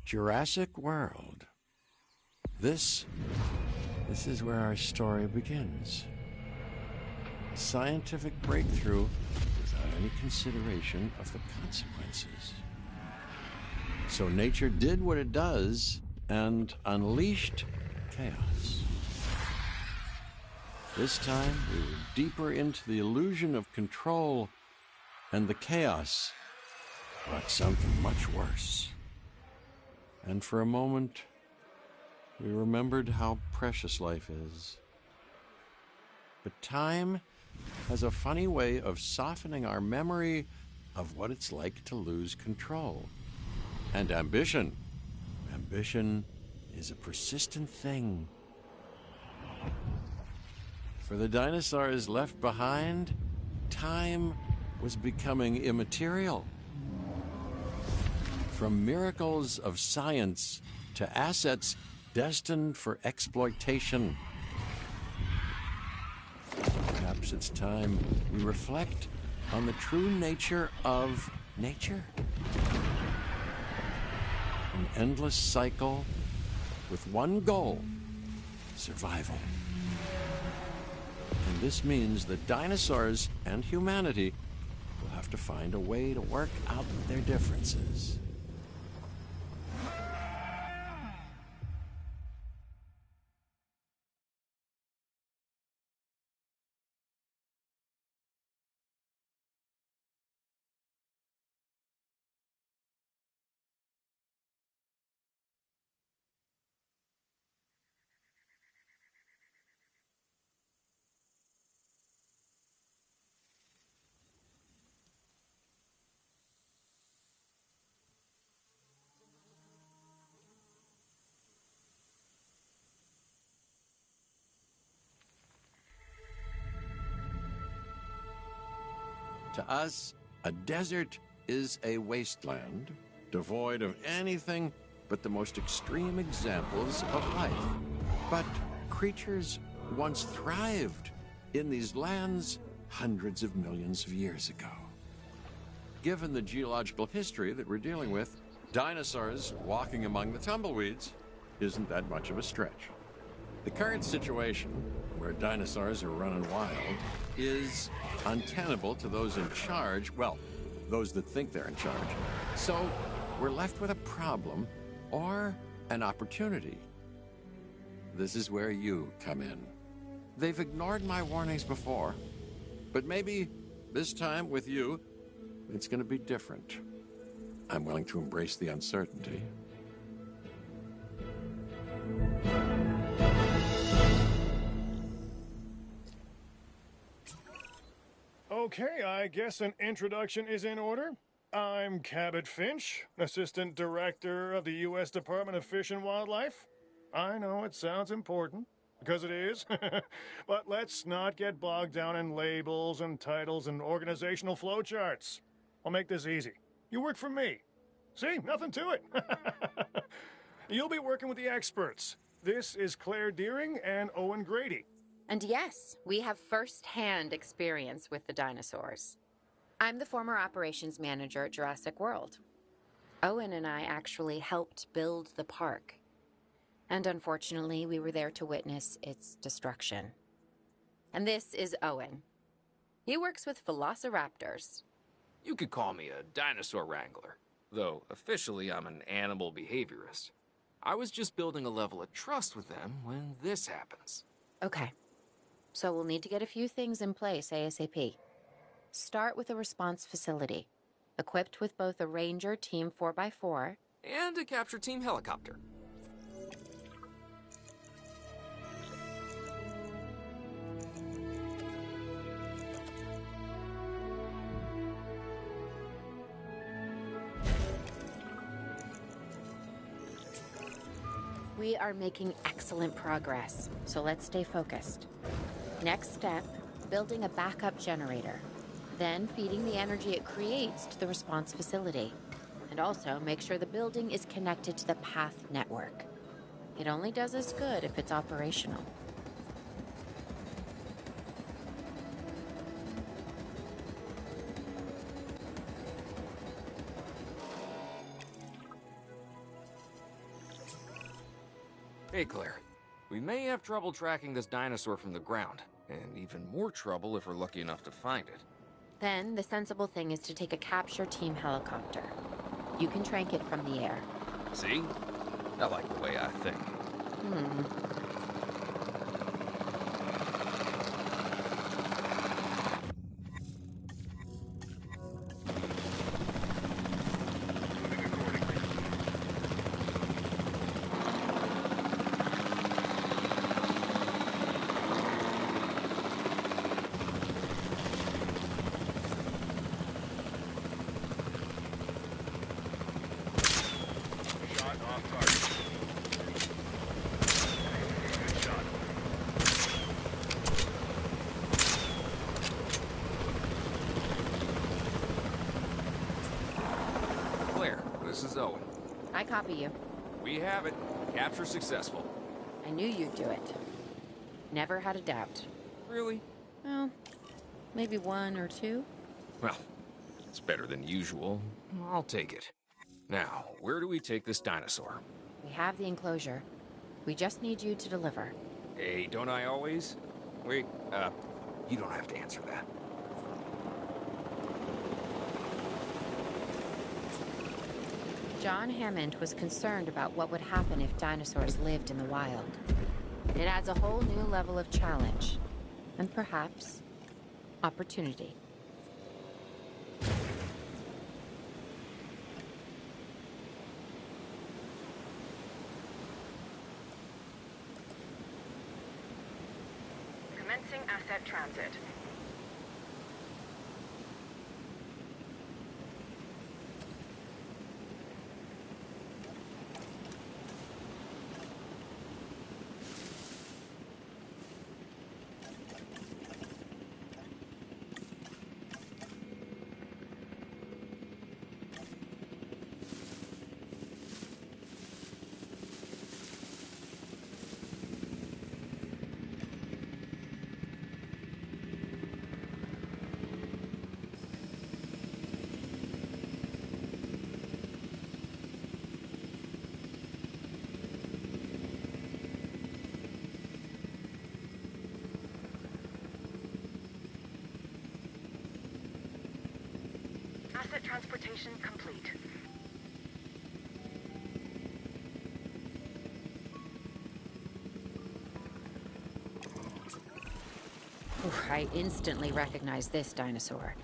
Jurassic World. This is where our story begins. A scientific breakthrough without any consideration of the consequences. So nature did what it does and unleashed chaos. This time, we were deeper into the illusion of control, and the chaos brought something much worse. And for a moment, we remembered how precious life is. But time has a funny way of softening our memory of what it's like to lose control. And ambition. Ambition is a persistent thing. For the dinosaurs left behind, time was becoming immaterial. From miracles of science to assets destined for exploitation. Perhaps it's time we reflect on the true nature of nature. An endless cycle with one goal: survival. And this means that dinosaurs and humanity will have to find a way to work out their differences. To us, a desert is a wasteland, devoid of anything but the most extreme examples of life. But creatures once thrived in these lands hundreds of millions of years ago. Given the geological history that we're dealing with, dinosaurs walking among the tumbleweeds isn't that much of a stretch. The current situation, where dinosaurs are running wild, is untenable to those in charge, well, those that think they're in charge. So we're left with a problem or an opportunity. This is where you come in. They've ignored my warnings before, but maybe this time with you, it's going to be different. I'm willing to embrace the uncertainty. Okay, I guess an introduction is in order. I'm Cabot Finch, Assistant Director of the U.S. Department of Fish and Wildlife. I know it sounds important, because it is, but let's not get bogged down in labels and titles and organizational flowcharts. I'll make this easy. You work for me. See, nothing to it. You'll be working with the experts. This is Claire Deering and Owen Grady. And yes, we have first-hand experience with the dinosaurs. I'm the former operations manager at Jurassic World. Owen and I actually helped build the park. And unfortunately, we were there to witness its destruction. And this is Owen. He works with velociraptors. You could call me a dinosaur wrangler, though officially I'm an animal behaviorist. I was just building a level of trust with them when this happens. Okay. So we'll need to get a few things in place ASAP. Start with a response facility, equipped with both a Ranger Team 4x4 and a capture team helicopter. We are making excellent progress, so let's stay focused. Next step, building a backup generator. Then feeding the energy it creates to the response facility. And also make sure the building is connected to the path network. It only does us good if it's operational. Hey, Claire. We may have trouble tracking this dinosaur from the ground, and even more trouble if we're lucky enough to find it. Then the sensible thing is to take a capture team helicopter. You can trank it from the air. See? I like the way I think. Shot off target. Good shot. Claire, this is Owen. I copy you. We have it. Capture successful. I knew you'd do it. Never had a doubt. Really? Well, maybe one or two. Well, it's better than usual. I'll take it. Now, where do we take this dinosaur? We have the enclosure. We just need you to deliver. Hey, don't I always? Wait, you don't have to answer that. John Hammond was concerned about what would happen if dinosaurs lived in the wild. It adds a whole new level of challenge, and perhaps opportunity. Commencing asset transit. Asset transportation complete. I instantly recognize this dinosaur.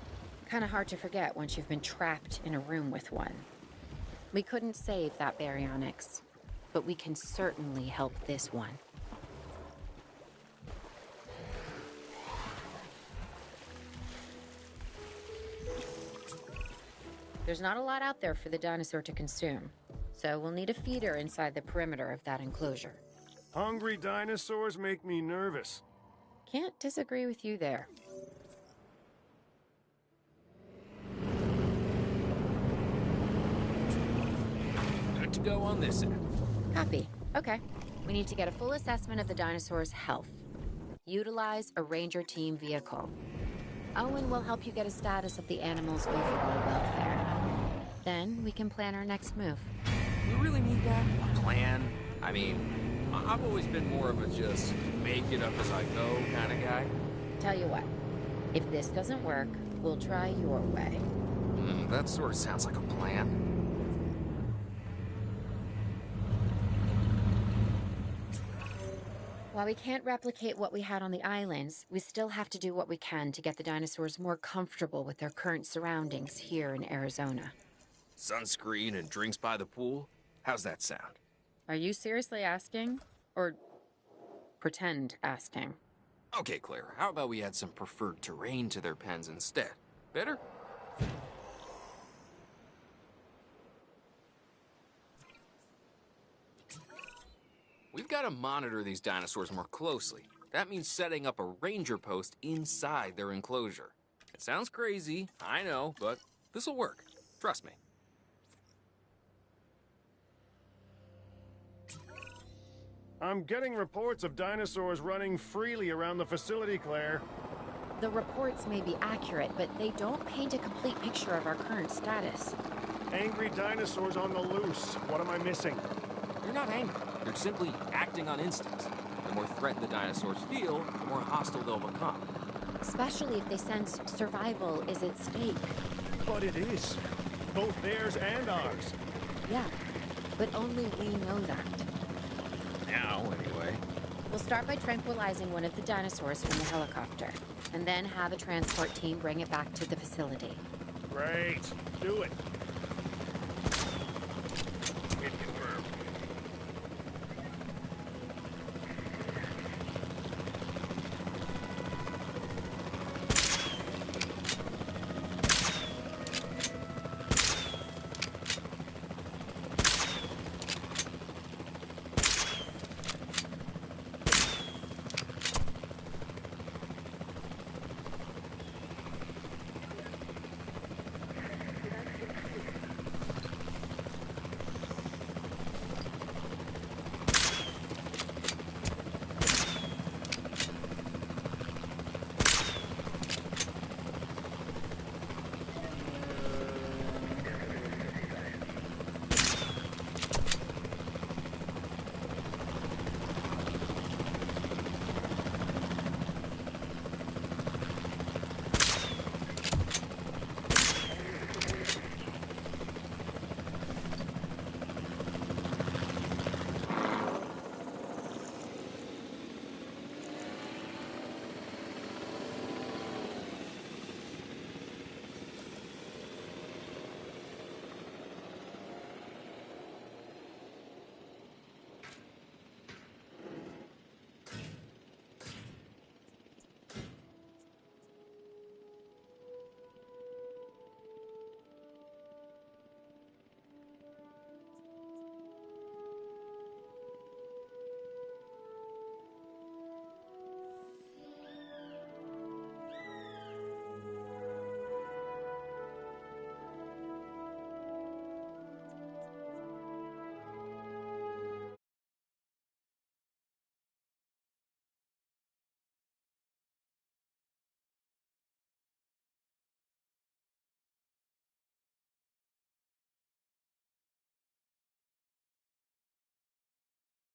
Kind of hard to forget once you've been trapped in a room with one. We couldn't save that baryonyx, but we can certainly help this one. There's not a lot out there for the dinosaur to consume, so we'll need a feeder inside the perimeter of that enclosure. Hungry dinosaurs make me nervous. Can't disagree with you there. Good to go on this end. Copy. Okay. We need to get a full assessment of the dinosaur's health. Utilize a ranger team vehicle. Owen will help you get a status of the animal's overall welfare. Then we can plan our next move. We really need that? A plan? I mean, I've always been more of a just make it up as I go kind of guy. Tell you what, if this doesn't work, we'll try your way. That sort of sounds like a plan. While we can't replicate what we had on the islands, we still have to do what we can to get the dinosaurs more comfortable with their current surroundings here in Arizona. Sunscreen and drinks by the pool? How's that sound? Are you seriously asking? Or pretend asking? Okay, Claire, how about we add some preferred terrain to their pens instead? Better? We've got to monitor these dinosaurs more closely. That means setting up a ranger post inside their enclosure. It sounds crazy, I know, but this'll work. Trust me. I'm getting reports of dinosaurs running freely around the facility, Claire. The reports may be accurate, but they don't paint a complete picture of our current status. Angry dinosaurs on the loose. What am I missing? They're not angry. They're simply acting on instincts. The more threatened the dinosaurs feel, the more hostile they'll become. Especially if they sense survival is at stake. But it is. Both theirs and ours. Yeah, but only we know that. Now, anyway. We'll start by tranquilizing one of the dinosaurs from the helicopter, and then have a transport team bring it back to the facility. Great. Do it.